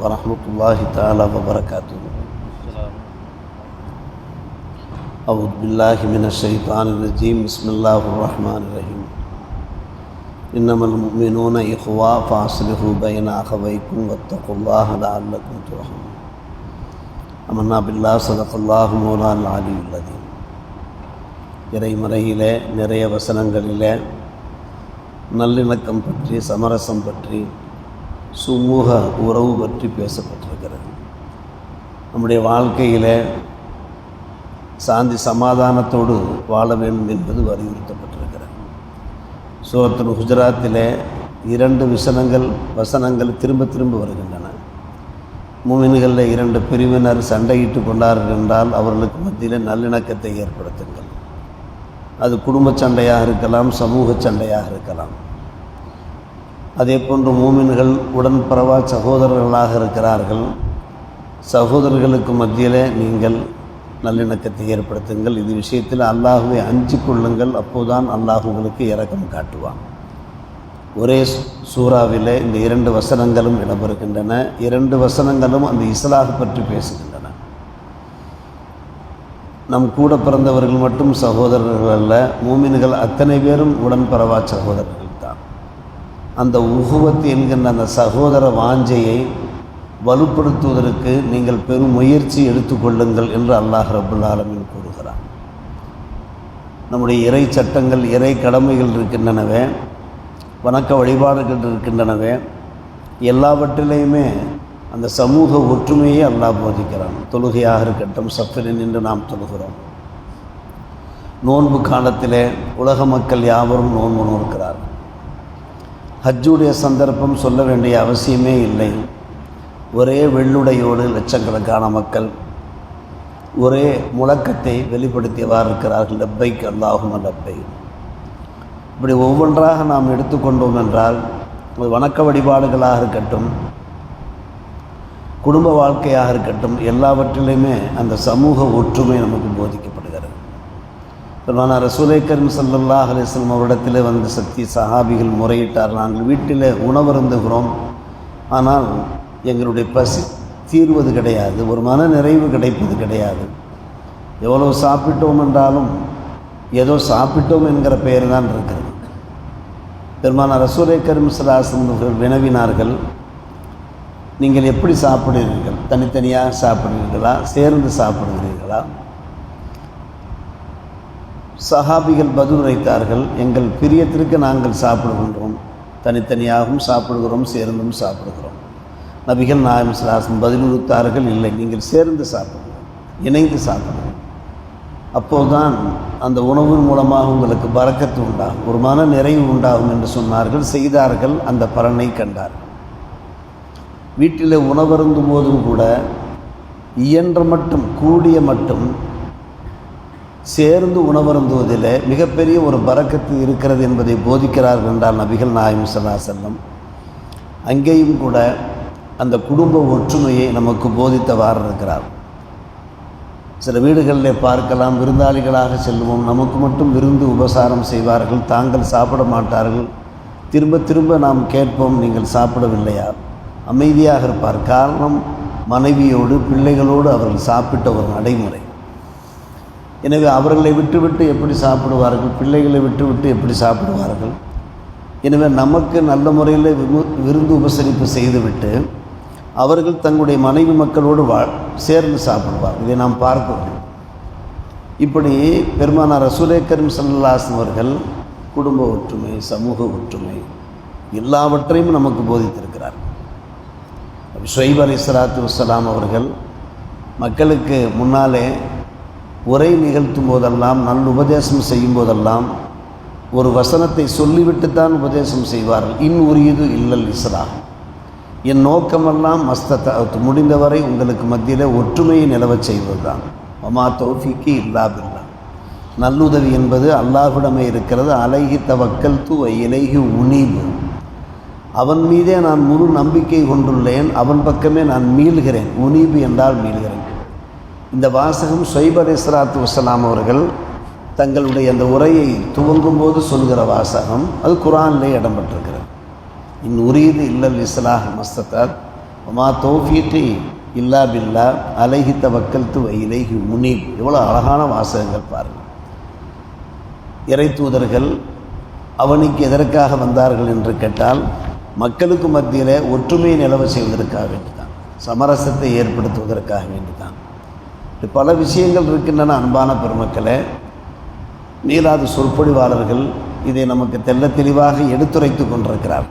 ورحمة الله تعالى وبركاته. أعوذ بالله من الشيطان الرجيم. بسم الله الرحمن الرحيم. إنما المؤمنون إخوة فأصلحوا بين أخويكم واتقوا الله لعلكم ترحمون. آمنا بالله صدق الله مولانا العلي العظيم. இறைமறையிலே நிறைய வசனங்களிலே நல்லிணக்கம் பற்றி, சமரசம் பற்றி, சுமூக உறவு பற்றி பேசப்பட்டிருக்கிறது. நம்முடைய வாழ்க்கையில் சாந்தி சமாதானத்தோடு வாழ வேண்டும் என்பது வலியுறுத்தப்பட்டிருக்கிறது. சூரத்துல் ஹுஜராத்திலே 2 வசனங்கள் திரும்ப திரும்ப வருகின்றன. மூமின்களில் 2 பிரிவினர் சண்டையிட்டு கொண்டார்கள் என்றால் அவர்களுக்கு மத்தியில் நல்லிணக்கத்தை ஏற்படுத்துங்கள். அது குடும்ப சண்டையாக இருக்கலாம், சமூக சண்டையாக இருக்கலாம். அதே போன்று மூமின்கள் உடன்பரவா சகோதரர்களாக இருக்கிறார்கள். சகோதரர்களுக்கு மத்தியில் நீங்கள் நல்லிணக்கத்தை ஏற்படுத்துங்கள். இது விஷயத்தில் அல்லாஹுவை அஞ்சிக் கொள்ளுங்கள். அப்போதுதான் அல்லாஹ் உங்களுக்கு இரக்கம் காட்டுவான். ஒரே சூறாவில் இந்த 2 வசனங்களும் இடம்பெறுகின்றன. 2 வசனங்களும் அந்த இஸ்லாஹ் பற்றி பேசுகின்றன. நம் கூட பிறந்தவர்கள் மட்டும் சகோதரர்கள் அல்ல, மூமின்கள் அத்தனை பேரும் உடன்பரவா சகோதரர்கள் தான். அந்த உஹுவத் என்கின்ற அந்த சகோதர வாஞ்சையை வலுப்படுத்துவதற்கு நீங்கள் பெரும் முயற்சி எடுத்துக்கொள்ளுங்கள் என்று அல்லாஹ் ரப்புல் ஆலமீன் கூறுகிறார். நம்முடைய இறை சட்டங்கள், இறை கடமைகள் இருக்கின்றனவே, வணக்க வழிபாடுகள் இருக்கின்றனவே, எல்லாவற்றிலையுமே அந்த சமூக ஒற்றுமையை அல்லாஹ் போதிக்கிறான். தொழுகையாக இருக்கட்டும், சஃபில் நின்று நாம் தொழுகிறோம். நோன்பு காலத்திலே உலக மக்கள் யாவரும் நோன்பு நோக்கிறார்கள். ஹஜ்ஜுடைய சந்தர்ப்பம் சொல்ல வேண்டிய அவசியமே இல்லை. ஒரே வெள்ளுடையோடு லட்சக்கணக்கான மக்கள் ஒரே முழக்கத்தை வெளிப்படுத்தியவாறு இருக்கிறார்கள், லப்பைக் அல்லாஹும்ம லப்பைக். இப்படி ஒவ்வொன்றாக நாம் எடுத்துக்கொண்டோம் என்றால், வணக்க வழிபாடுகளாக இருக்கட்டும், குடும்ப வாழ்க்கையாக இருக்கட்டும், எல்லாவற்றிலையுமே அந்த சமூக ஒற்றுமை நமக்கு போதிக்கப்படுகிறது. நான் ரசூலை கரீம் ஸல்லல்லாஹு அலைஹி வஸல்லம் அவரிடத்தில் வந்து சஹாபிகள் முறையிட்டார், நாங்கள் வீட்டில் உணவருந்துகிறோம், ஆனால் எங்களுடைய பசி தீர்வது கிடையாது, ஒரு மன நிறைவு கிடைப்பது கிடையாது. எவ்வளோ சாப்பிட்டோம் என்றாலும் ஏதோ சாப்பிட்டோம் என்கிற பெயர் தான் இருக்கிறது. பெருமானார் ரசூலை கரீம் ஸல்லல்லாஹு அலைஹி வஸல்லம் அவர்கள் வினவினார்கள், நீங்கள் எப்படி சாப்பிடுகிறீர்கள்? தனித்தனியாக சாப்பிடுகிறீர்களா, சேர்ந்து சாப்பிடுகிறீர்களா? சஹாபிகள் பதில் உரைத்தார்கள், எங்கள் பிரியத்திற்கு நாங்கள் சாப்பிடுகின்றோம், தனித்தனியாகவும் சாப்பிடுகிறோம், சேர்ந்தும் சாப்பிடுகிறோம். நபிகள் நாயகம் ஸல்லல்லாஹு அலைஹி வஸல்லம் பதில் உரைத்தார்கள், இல்லை, நீங்கள் சேர்ந்து சாப்பிடுங்கள், இணைந்து சாப்பிடுங்கள். அப்போதுதான் அந்த உணவின் மூலமாக உங்களுக்கு பரக்கத்து உண்டாகும், ஒரு மன நிறைவு உண்டாகும் என்று சொன்னார்கள். செய்தார்கள், அந்த பலனை கண்டார்கள். வீட்டில் உணவருந்தும் போதும் கூட இயன்ற மட்டும், கூடிய மட்டும் சேர்ந்து உணவருந்துவதில் மிகப்பெரிய ஒரு பரக்கத்து இருக்கிறது என்பதை போதிக்கிறார்கள் என்றால் நபிகள் நாயகம் ஸல்லல்லாஹு அலைஹி வஸல்லம் அங்கேயும் கூட அந்த குடும்ப ஒற்றுமையை நமக்கு போதித்தவாறு இருக்கிறார். சில வீடுகளில் பார்க்கலாம், விருந்தாளிகளாக செல்வோம், நமக்கு மட்டும் விருந்து உபசாரம் செய்வார்கள், தாங்கள் சாப்பிட மாட்டார்கள். திரும்ப திரும்ப நாம் கேட்போம், நீங்கள் சாப்பிடவில்லையா? அமைதியாக இருப்பார். காரணம், மனைவியோடு பிள்ளைகளோடு அவர்கள் சாப்பிட்ட ஒரு நடைமுறை. எனவே அவர்களை விட்டுவிட்டு எப்படி சாப்பிடுவார்கள்? பிள்ளைகளை விட்டுவிட்டு எப்படி சாப்பிடுவார்கள்? எனவே நமக்கு நல்ல முறையில் விருந்து உபசரிப்பு செய்துவிட்டு அவர்கள் தங்களுடைய மனைவி மக்களோடு சேர்ந்து சாப்பிடுவார். இதை நாம் பார்க்கிறோம். இப்படி பெருமானார் ரசூலை கரீம் ஸல்லல்லாஹு அலைஹி வஸல்லம் அவர்கள் குடும்ப ஒற்றுமை, சமூக ஒற்றுமை எல்லாவற்றையும் நமக்கு போதித்திருக்கிறார். ஷுஐப் அலைஹிஸ்ஸலாத்து வஸ்ஸலாம் அவர்கள் மக்களுக்கு முன்னாலே உரை நிகழ்த்தும் போதெல்லாம், நல் உபதேசம் செய்யும் போதெல்லாம் ஒரு வசனத்தை சொல்லிவிட்டுத்தான் உபதேசம் செய்வார்கள். இன் உரியது இல்லல் இஸ்லாஹ், என் நோக்கமெல்லாம் மஸ்தத், முடிந்தவரை உங்களுக்கு மத்தியில் ஒற்றுமையை நிலவச் செய்வது தான். வமா தௌஃபீகி இல்லா பில்லாஹ், நல்லுதவி என்பது அல்லாஹ்விடமே இருக்கிறது. அலைஹி தவக்கல்து வ இலைஹி உனீபு, அவன் மீதே நான் முழு நம்பிக்கை கொண்டுள்ளேன், அவன் பக்கமே நான் மீள்கிறேன். உனீபு என்றால் மீள்கிறேன். இந்த வாசகம் ஷுஐப் அலைஹிஸ்ஸலாத்து வஸ்ஸலாம் அவர்கள் தங்களுடைய அந்த உரையை துவங்கும் போது சொல்கிற வாசகம். அது குர்ஆனிலே இடம்பெற்றிருக்கிறது. இன் உரீது இல்லல் இஸ்லாஹ் மஸ்தத், மா தௌஃபீகி இல்லா பில்லா அலைஹி தவக்கல்து வ இலைஹி முனீப். எவ்வளோ அழகான வாசகங்கள் பாருங்கள். இறை தூதர்கள் அவனுக்கு எதற்காக வந்தார்கள் என்று கேட்டால், மக்களுக்கு மத்தியில் ஒற்றுமையை நிலவ செய்வதற்காக வேண்டிதான், சமரசத்தை ஏற்படுத்துவதற்காக வேண்டிதான். பல விஷயங்கள் இருக்கின்றன. அன்பான பெருமக்களே, மீளாது சொற்பொழிவாளர்கள் இதை நமக்கு தெல்ல தெளிவாக எடுத்துரைத்து கொண்டிருக்கிறார்.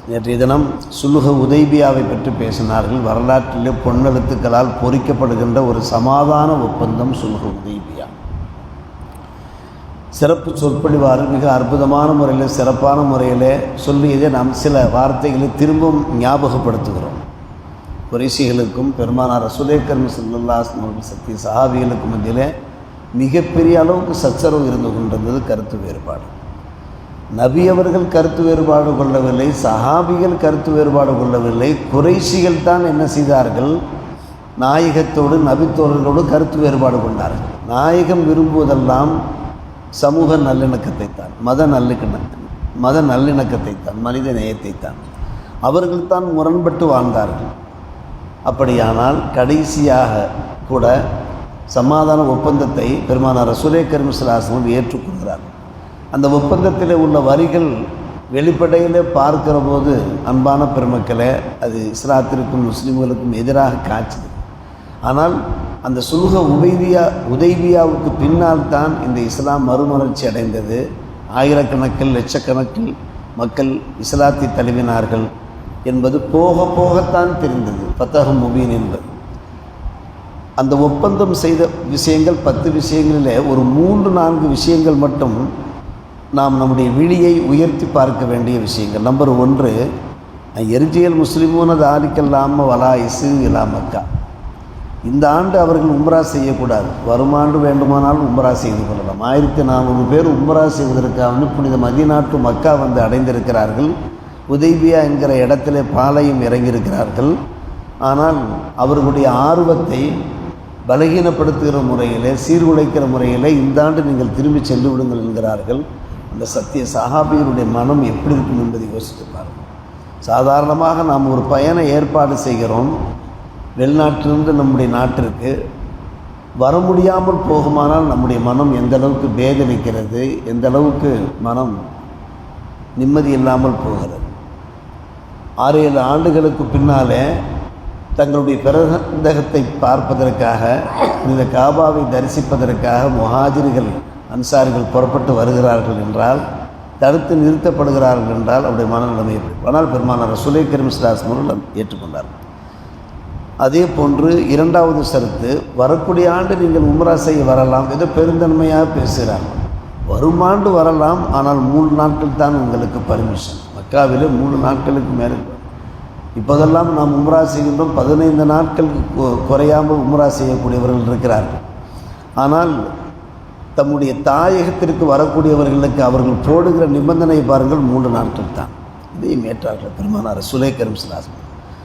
நேற்றைய தினம் சுலுஹ உதைபியாவை பற்றி பேசினார்கள். வரலாற்றிலே பொன்னெழுத்துக்களால் பொறிக்கப்படுகின்ற ஒரு சமாதான ஒப்பந்தம் சுலுஹ உதைபியா. சிறப்பு சொற்பொழிவாளர் மிக அற்புதமான முறையில் சிறப்பான முறையில் சொல்லியதை நாம் சில வார்த்தைகளை திரும்பவும் ஞாபகப்படுத்துகிறோம். குறைஷிகளுக்கும் பெருமானார் ரசூலே கரீம் ஸல்லல்லாஹு அலைஹி வஸல்லம் சத்திய சஹாபிகளுக்கும் மத்தியில் மிகப்பெரிய அளவுக்கு சச்சரவு இருந்து கொண்டிருந்தது, கருத்து வேறுபாடு. நபி அவர்கள் கருத்து வேறுபாடு கொள்ளவில்லை, சஹாபிகள் கருத்து வேறுபாடு கொள்ளவில்லை. குறைஷிகள் தான் என்ன செய்தார்கள்? நாயகத்தோடு நபித்தோழர்களோடு கருத்து வேறுபாடு கொண்டார்கள். நாயகம் விரும்புவதெல்லாம் சமூக நல்லிணக்கத்தை தான், மத நல்லிணக்கத்தை தான், மனித நேயத்தை தான். அவர்கள் தான் முரண்பட்டு வாழ்ந்தார்கள். அப்படியானால் கடைசியாக கூட சமாதான ஒப்பந்தத்தை பெருமானார் ரசூலே கரீம் ஸல்லல்லாஹு அலைஹி வஸல்லம் ஏற்றுக்கொள்கிறார். அந்த ஒப்பந்தத்தில் உள்ள வரிகள் வெளிப்படையில் பார்க்கிற போது அன்பான பெருமக்களே, அது இஸ்லாத்திற்கும் முஸ்லீம்களுக்கும் எதிராக காய்ச்சது. ஆனால் அந்த சுலுஹ உதைபியாவுக்கு பின்னால் தான் இந்த இஸ்லாம் மறுமலர்ச்சி அடைந்தது. ஆயிரக்கணக்கில் லட்சக்கணக்கில் மக்கள் இஸ்லாத்தை தழுவினார்கள் என்பது போக போகத்தான் தெரிந்தது. ஃபத்ஹ் முபீன் என்பது. அந்த ஒப்பந்தம் செய்த விஷயங்கள் 10 விஷயங்களிலே ஒரு 3-4 விஷயங்கள் மட்டும் நாம் நம்முடைய விழியை உயர்த்தி பார்க்க வேண்டிய விஷயங்கள். நம்பர் 1, எர்ஜியல் முஸ்லிமூன தாலிக்கல்லாம வலா இசு இலா மக்கா. இந்த ஆண்டு அவர்கள் உம்ரா செய்யக்கூடாது, வரும் ஆண்டு வேண்டுமானாலும் உம்ரா செய்து கொள்ளலாம். 1400 பேர் உம்ரா செய்வதற்காக புனித மதீனாட்டு மக்கா வந்து அடைந்திருக்கிறார்கள். உதைபியா என்கிற இடத்திலே பாளையம் இறங்கியிருக்கிறார்கள். ஆனால் அவர்களுடைய ஆர்வத்தை பலகீனப்படுத்துகிற முறையிலே, சீர்குலைக்கிற முறையிலே இந்த ஆண்டு நீங்கள் திரும்பி சென்று விடுங்கள் என்கிறார்கள். அந்த சத்திய சஹாபியருடைய மனம் எப்படி இருக்கும் என்பதை யோசித்து பாருங்கள். சாதாரணமாக நாம் ஒரு பயண ஏற்பாடு செய்கிறோம், வெளிநாட்டிலிருந்து நம்முடைய நாட்டிற்கு வர முடியாமல் போகுமானால் நம்முடைய மனம் எந்த அளவுக்கு வேதனைக்கிறது, எந்த அளவுக்கு மனம் நிம்மதி இல்லாமல் போகிறது. 6-7 ஆண்டுகளுக்கு பின்னாலே தங்களுடைய பிறந்தகத்தை பார்ப்பதற்காக, இந்த காபாவை தரிசிப்பதற்காக முஹாஜிர்கள் அன்சாரிகள் புறப்பட்டு வருகிறார்கள் என்றால், தடுத்து நிறுத்தப்படுகிறார்கள் என்றால் அவருடைய மனநிலைமை எப்படி? ஆனால் பெருமானார் ரசூலே கரீம் ஸல்லல்லாஹு அலைஹி வஸல்லம் ஏற்றுக்கொண்டார்கள். அதே போன்று 2வது ஷரத்து, வரக்கூடிய ஆண்டு நீங்கள் உம்ரா செய்ய வரலாம். ஏதோ பெருந்தன்மையாக பேசுகிறாங்க. வரும் ஆண்டு வரலாம், ஆனால் 3 நாட்கள் தான் உங்களுக்கு பர்மிஷன். மக்காவிலே 3 நாட்களுக்கு மேலே. இப்போதெல்லாம் நாம் உம்ரா செய்கின்றோம், 15 நாட்களுக்கு குறையாமல் உம்ரா செய்யக்கூடியவர்கள் இருக்கிறார்கள். ஆனால் தம்முடைய தாயகத்திற்கு வரக்கூடியவர்களுக்கு அவர்கள் போடுகிற நிபந்தனை பாருங்கள், 3 நாட்கள் தான். இதையும் ஏற்றார்கள் பெருமானார் ரசூலே கரீம் ஸல்லல்லாஹு அலைஹி வஸல்லம்.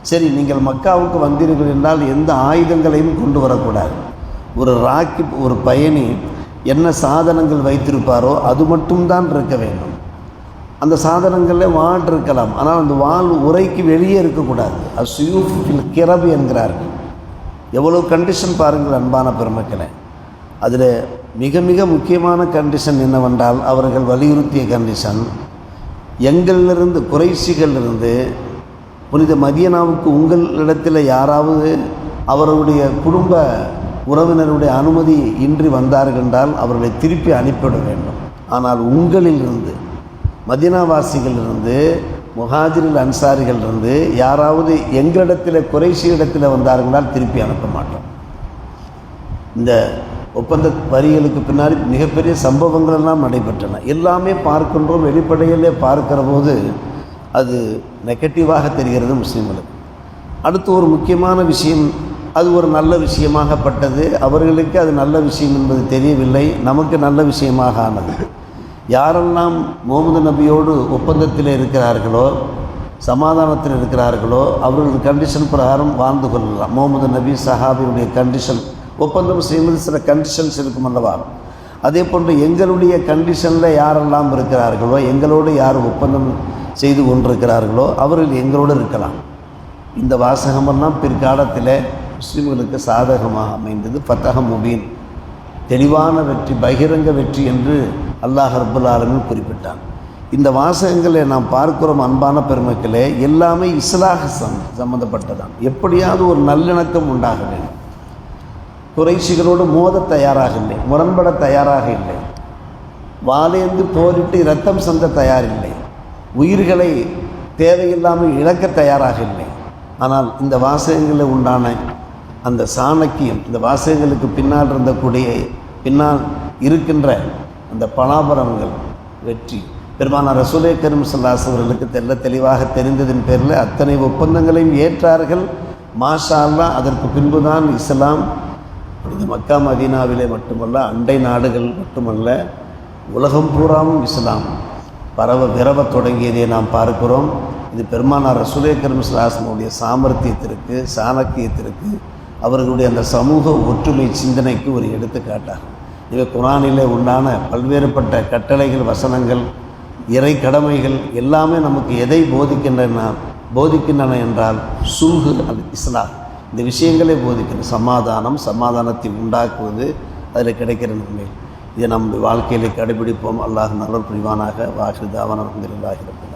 சரி, நீங்கள் மக்காவுக்கு வந்தீர்கள் என்றால் எந்த ஆயுதங்களையும் கொண்டு வரக்கூடாது. ஒரு பயணி என்ன சாதனங்கள் வைத்திருப்பாரோ அது மட்டும்தான் இருக்க வேண்டும். அந்த சாதனங்களில் வாள் இருக்கலாம், ஆனால் அந்த வாள் உரைக்கு வெளியே இருக்கக்கூடாது. அஸ்யூஃபில் கிரபு என்கிறார்கள். எவ்வளோ கண்டிஷன் பாருங்கள் அன்பான பெருமக்களே. அதில் மிக மிக முக்கியமான கண்டிஷன் என்னவென்றால், அவர்கள் வலியுறுத்திய கண்டிஷன், எங்களிலிருந்து குறைஷிகளிலிருந்து புனித மதீனாவுக்கு உங்களிடத்தில் யாராவது அவர்களுடைய குடும்ப உறவினருடைய அனுமதி இன்றி வந்தார்கள் என்றால் அவர்களை திருப்பி அனுப்பிவிட வேண்டும். ஆனால் உங்களிலிருந்து, மதீனாவாசிகளிலிருந்து, முஹாஜிரில் அன்சாரிகளிலிருந்து யாராவது எங்களிடத்தில் குறைஷி இடத்தில் வந்தார்களால் திருப்பி அனுப்ப மாட்டோம். இந்த ஒப்பந்த வரிகளுக்கு பின்னாடி மிகப்பெரிய சம்பவங்கள் எல்லாம் நடைபெற்றன. எல்லாமே பார்க்கின்றோம், வெளிப்படையிலே பார்க்கிற போது அது நெகட்டிவாக தெரிகிறது முஸ்லீம்களுக்கு. அடுத்து ஒரு முக்கியமான விஷயம், அது ஒரு நல்ல விஷயமாகப்பட்டது. அவர்களுக்கு அது நல்ல விஷயம் என்பது தெரியவில்லை, நமக்கு நல்ல விஷயமாக ஆனது. யாரெல்லாம் முஹம்மது நபியோடு ஒப்பந்தத்தில் இருக்கிறார்களோ, சமாதானத்தில் இருக்கிறார்களோ, அவர்கள் கண்டிஷன் பிரகாரம் வாழ்ந்து கொள்ளலாம். முஹம்மது நபி சஹாபியுடைய கண்டிஷன், ஒப்பந்தம் செய்வது சில கண்டிஷன்ஸ் இருக்கும் அல்லவா. அதே போன்று எங்களுடைய கண்டிஷனில் யாரெல்லாம் இருக்கிறார்களோ, எங்களோடு யார் ஒப்பந்தம் செய்து கொண்டிருக்கிறார்களோ அவர்கள் எங்களோடு இருக்கலாம். இந்த வாசகமெல்லாம் பிற்காலத்தில் முஸ்லிம்களுக்கு சாதகமாக அமைந்தது. ஃபத்தஹ முபீன், தெளிவான வெற்றி, பகிரங்க வெற்றி என்று அல்லாஹ் ரப்பல் ஆலமீன் குறிப்பிட்டான். இந்த வாசகங்களை நாம் பார்க்கிறோம் அன்பான பெருமக்களே, எல்லாமே இஸ்லாஹ் சம்பந்தப்பட்டதான். எப்படியாவது ஒரு நல்லிணக்கம் உண்டாக வேண்டும். குறைஷிகளோடு மோத தயாராக இல்லை, முரண்பட தயாராக இல்லை, வாளேந்து போரிட்டு இரத்தம் சந்த தயாரில்லை, உயிர்களை தேவையில்லாமல் இழக்க தயாராக இல்லை. ஆனால் இந்த வாசகங்களில் உண்டான அந்த சாணக்கியம், இந்த வாசகங்களுக்கு பின்னால் இருக்கின்ற அந்த பலாபரங்கள், வெற்றி பெருமானார் ரசூலே கரீம் ஸல்லல்லாஹு அலைஹி அவர்களுக்கு தெளிவாக தெரிந்ததின் பேரில் அத்தனை ஒப்பந்தங்களையும் ஏற்றார்கள். மாஷா அல்லாஹ். அதற்கு பின்புதான் இஸ்லாம் இந்த மக்கா மதீனாவிலே மட்டுமல்ல, அண்டை நாடுகள் மட்டுமல்ல, உலகம் பூராவும் இஸ்லாம் விரவ தொடங்கியதை நாம் பார்க்கிறோம். இது பெருமானார் ரசூலே கரீம் ஸல்லல்லாஹு அலைஹி வஸல்லம் சாமர்த்தியத்திற்கு, சாணக்கியத்திற்கு, அவர்களுடைய அந்த சமூக ஒற்றுமை சிந்தனைக்கு ஒரு எடுத்துக்காட்டாகும். இவை குர்ஆனிலே உண்டான பல்வேறுபட்ட கட்டளைகள், வசனங்கள், இறை கடமைகள் எல்லாமே நமக்கு எதை போதிக்கின்றன என்றால் சுல்ஹு அல் இஸ்லாம், இந்த விஷயங்களே போதிக்கிறது. சமாதானத்தை உண்டாக்குவது, அதில் கிடைக்கிற நன்மை. இதை நம்ம வாழ்க்கையிலே கடைபிடிப்போம். அல்லாஹ் நல்ல புரிவானாக. வாஹிர் தாவானா அல்ஹம்துலில்லாஹி ரப்பில் ஆலமீன்.